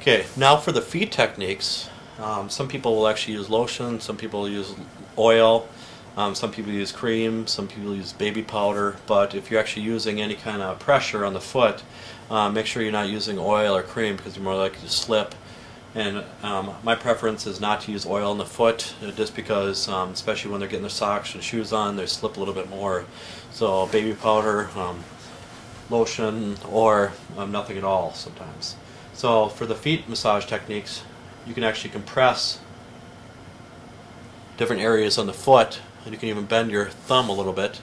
Okay, now for the feet techniques, some people will actually use lotion, some people use oil, some people use cream, some people use baby powder, but if you're actually using any kind of pressure on the foot, make sure you're not using oil or cream because you're more likely to slip. And my preference is not to use oil on the foot just because, especially when they're getting their socks and shoes on, they slip a little bit more. So baby powder, lotion, or nothing at all sometimes. So for the feet massage techniques, you can actually compress different areas on the foot, and you can even bend your thumb a little bit.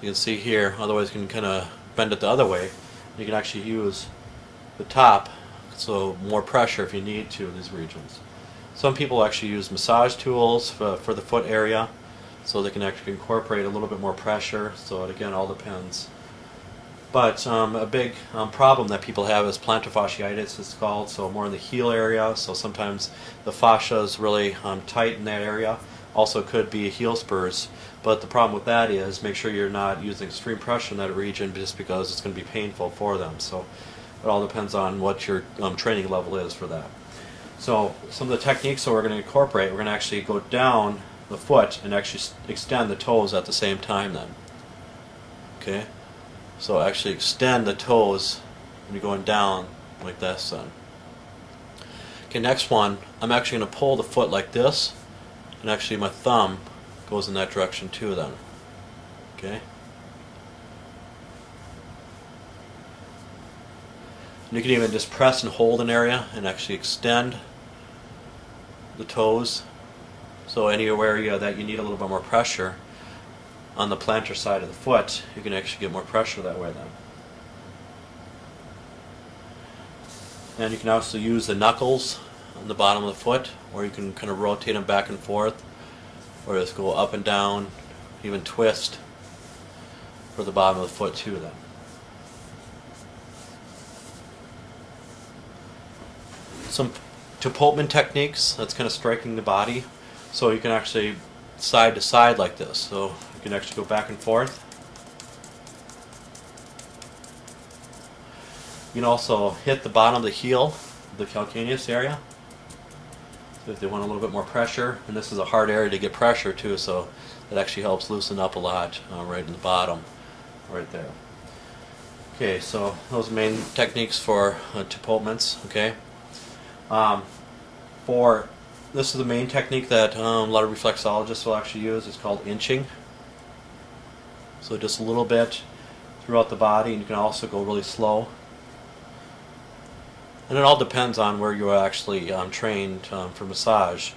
You can see here, otherwise you can kind of bend it the other way. You can actually use the top, so more pressure if you need to in these regions. Some people actually use massage tools for the foot area, so they can actually incorporate a little bit more pressure, so it again all depends. But a big problem that people have is plantar fasciitis, it's called, so more in the heel area, so sometimes the fascia is really tight in that area. Also could be heel spurs, but the problem with that is make sure you're not using extreme pressure in that region just because it's going to be painful for them. So it all depends on what your training level is for that. So some of the techniques that we're going to incorporate, we're going to actually go down the foot and actually extend the toes at the same time then. Okay? So actually extend the toes when you're going down like this then. Okay, next one, I'm actually going to pull the foot like this, and actually my thumb goes in that direction too then. Okay? And you can even just press and hold an area and actually extend the toes. So any area that you need a little bit more pressure on the plantar side of the foot, you can actually get more pressure that way then. And you can also use the knuckles on the bottom of the foot, or you can kind of rotate them back and forth, or just go up and down, even twist for the bottom of the foot too then. Some Topotman techniques, that's kind of striking the body, so you can actually side to side like this, so you can actually go back and forth. You can also hit the bottom of the heel, the calcaneus area, so if they want a little bit more pressure, and this is a hard area to get pressure too, so that actually helps loosen up a lot right in the bottom, right there. Okay, so those are main techniques for Topotmans. Okay, this is the main technique that a lot of reflexologists will actually use. It's called inching. So just a little bit throughout the body, and you can also go really slow. And it all depends on where you're actually trained for massage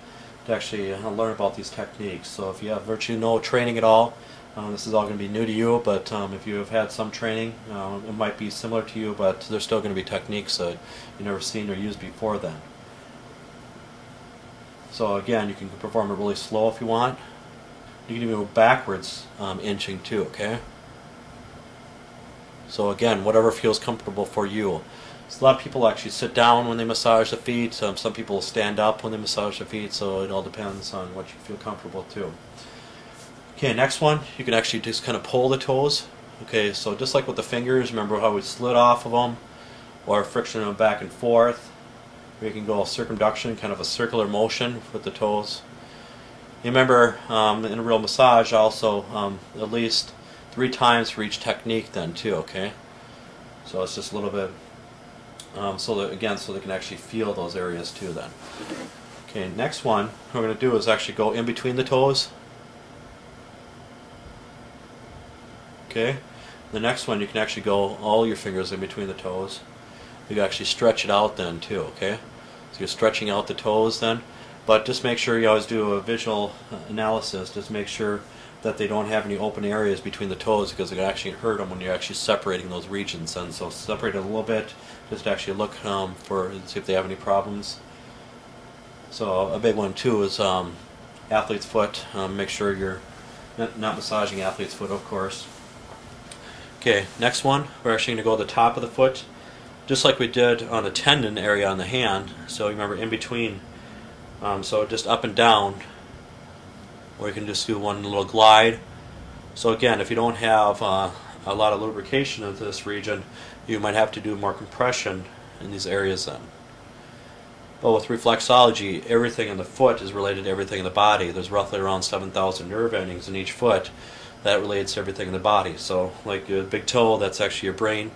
to actually learn about these techniques. So if you have virtually no training at all, this is all going to be new to you, but if you have had some training, it might be similar to you, but there's still going to be techniques that you've never seen or used before then. So again, you can perform it really slow if you want. You can even go backwards inching too, okay? So again, whatever feels comfortable for you. So a lot of people actually sit down when they massage the feet. Some people stand up when they massage the feet, so it all depends on what you feel comfortable too. Okay, next one, you can actually just kind of pull the toes. Okay, so just like with the fingers, remember how we slid off of them, or friction them back and forth. You can go circumduction, kind of a circular motion with the toes. You remember in a real massage also at least 3 times for each technique then too, okay? So it's just a little bit so that they can actually feel those areas too then. Okay, next one we're going to do is actually go in between the toes. Okay, the next one you can actually go all your fingers in between the toes. You can actually stretch it out then too, okay? So you're stretching out the toes then, but just make sure you always do a visual analysis. Just make sure that they don't have any open areas between the toes, because it can actually hurt them when you're actually separating those regions. And so separate it a little bit, just to actually look see if they have any problems. So a big one too is athlete's foot. Make sure you're not massaging athlete's foot, of course. Okay, next one, we're actually going to go to the top of the foot, just like we did on the tendon area on the hand. So remember, in between, so just up and down, or you can just do one little glide. So again, if you don't have a lot of lubrication of this region, you might have to do more compression in these areas then. Well, with reflexology, everything in the foot is related to everything in the body. There's roughly around 7,000 nerve endings in each foot that relates to everything in the body. So, like your big toe, that's actually your brain.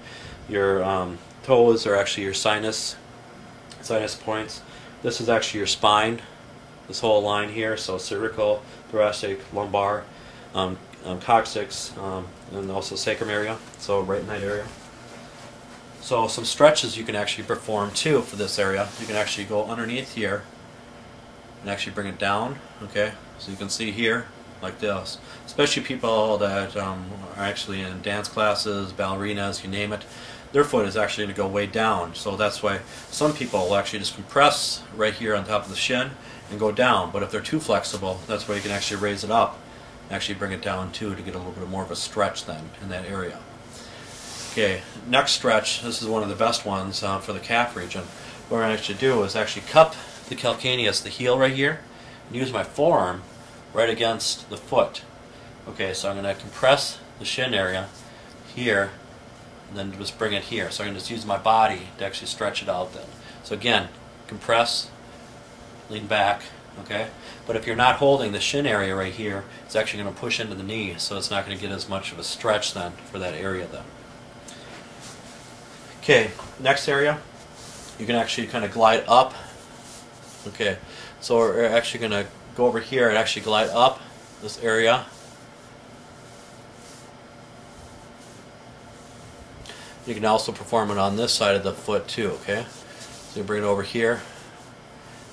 Your toes are actually your sinus points. This is actually your spine, this whole line here. So cervical, thoracic, lumbar, coccyx, and also sacrum area. So right in that area. So some stretches you can actually perform too for this area. You can actually go underneath here and actually bring it down. Okay, so you can see here like this. Especially people that are actually in dance classes, ballerinas, you name it. Their foot is actually going to go way down. So that's why some people will actually just compress right here on top of the shin and go down. But if they're too flexible, that's why you can actually raise it up and actually bring it down too to get a little bit more of a stretch then in that area. Okay, next stretch, this is one of the best ones for the calf region. What we're going to actually do is actually cup the calcaneus, the heel right here, and use my forearm right against the foot. Okay, so I'm going to compress the shin area here, and then just bring it here. So I'm going to just use my body to actually stretch it out then. So again, compress, lean back, okay? But if you're not holding the shin area right here, it's actually going to push into the knee, so it's not going to get as much of a stretch then for that area then. Okay, next area, you can actually kind of glide up. Okay, so we're actually going to go over here and actually glide up this area. You can also perform it on this side of the foot too, okay? So you bring it over here.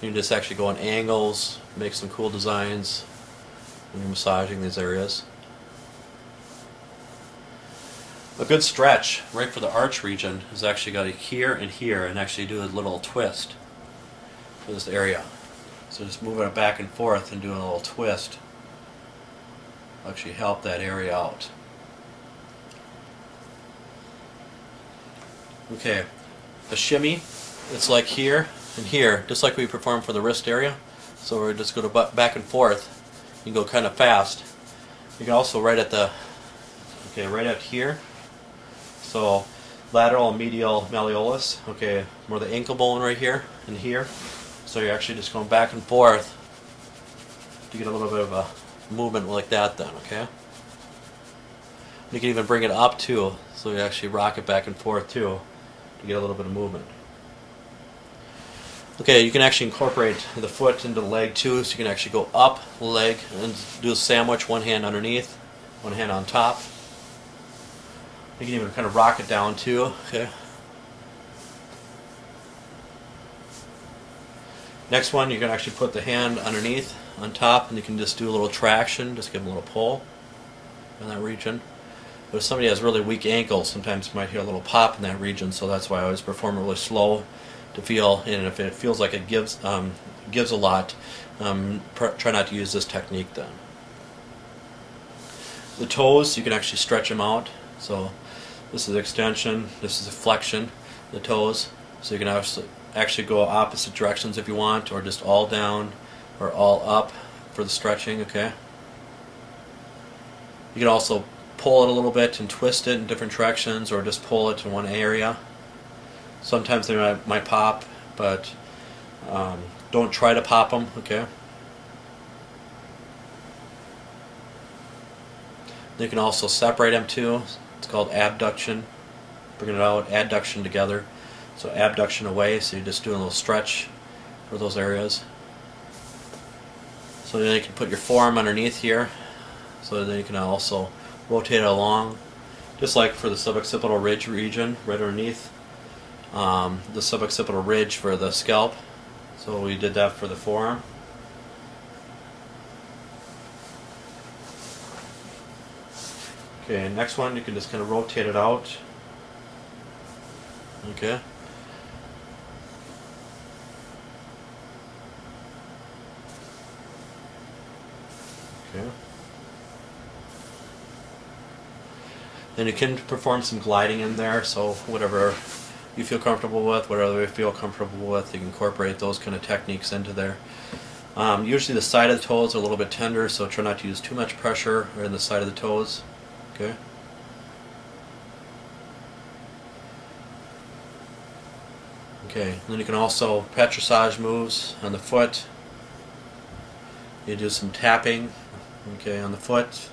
You can just actually go on angles, make some cool designs when you're massaging these areas. A good stretch right for the arch region is actually got it here and actually do a little twist for this area. So just moving it back and forth and doing a little twist will actually help that area out. Okay, the shimmy, it's like here and here, just like we performed for the wrist area. So we're just going to back and forth. You can go kind of fast. You can also right at the, okay, right at here. So lateral and medial malleolus, okay, more the ankle bone right here and here. So you're actually just going back and forth to get a little bit of a movement like that then, okay? You can even bring it up too, so you actually rock it back and forth too to get a little bit of movement. Okay, you can actually incorporate the foot into the leg too, so you can actually go up the leg and do a sandwich, one hand underneath, one hand on top. You can even kind of rock it down too, okay? Next one, you can actually put the hand underneath, on top, and you can just do a little traction, just give them a little pull in that region. But if somebody has really weak ankles, sometimes you might hear a little pop in that region, so that's why I always perform it really slow to feel, and if it feels like it gives a lot, try not to use this technique then. The toes, you can actually stretch them out. So this is extension, this is a flexion, the toes. So you can actually go opposite directions if you want, or just all down or all up for the stretching, okay? You can also pull it a little bit and twist it in different directions, or just pull it to one area. Sometimes they might pop, but don't try to pop them, okay? You can also separate them too. It's called abduction. Bring it out, adduction together. So abduction away, so you're just doing a little stretch for those areas. So then you can put your forearm underneath here, so then you can also rotate it along, just like for the suboccipital ridge region, right underneath the suboccipital ridge for the scalp. So we did that for the forearm. Okay, next one, you can just kind of rotate it out. Okay. Okay. Then you can perform some gliding in there, so whatever you feel comfortable with, whatever you feel comfortable with, you can incorporate those kind of techniques into there. Usually the side of the toes are a little bit tender, so try not to use too much pressure in the side of the toes. Okay. Okay, and then you can also pet massage moves on the foot. You do some tapping, okay, on the foot.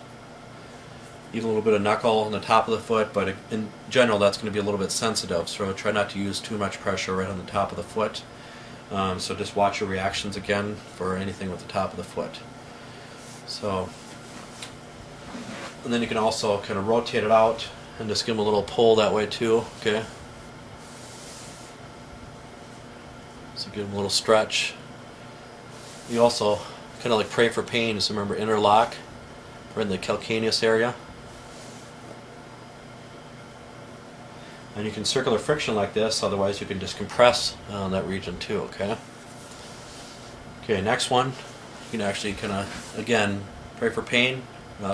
Even a little bit of knuckle on the top of the foot, but in general that's going to be a little bit sensitive, so try not to use too much pressure right on the top of the foot. So just watch your reactions again for anything with the top of the foot. So, and then you can also kind of rotate it out and just give them a little pull that way too, okay? So give them a little stretch. You also kind of like pray for pain, just remember interlock right in the calcaneus area. And you can circular friction like this, otherwise you can just compress on that region too, okay? Okay, next one, you can actually kind of, again, pray for pain.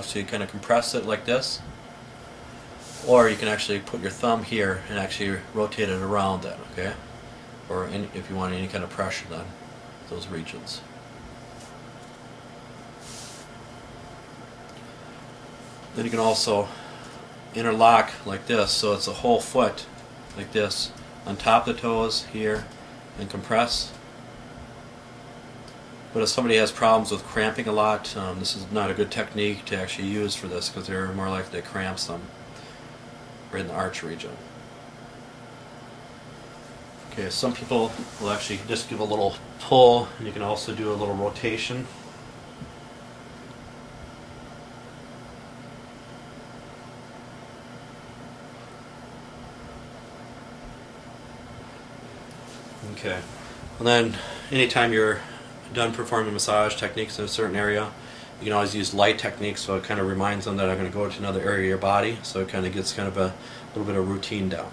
So you kind of compress it like this. Or you can actually put your thumb here and actually rotate it around that, okay? Or if you want any kind of pressure on those regions. Then you can also interlock like this, so it's a whole foot like this on top of the toes here and compress. But if somebody has problems with cramping a lot, this is not a good technique to actually use for this because they're more likely to cramp some right in the arch region. Okay, some people will actually just give a little pull, and you can also do a little rotation. Okay, and then anytime you're done performing massage techniques in a certain area, you can always use light techniques, so it kind of reminds them that I'm going to go to another area of your body, so it kind of gets kind of a little bit of routine down.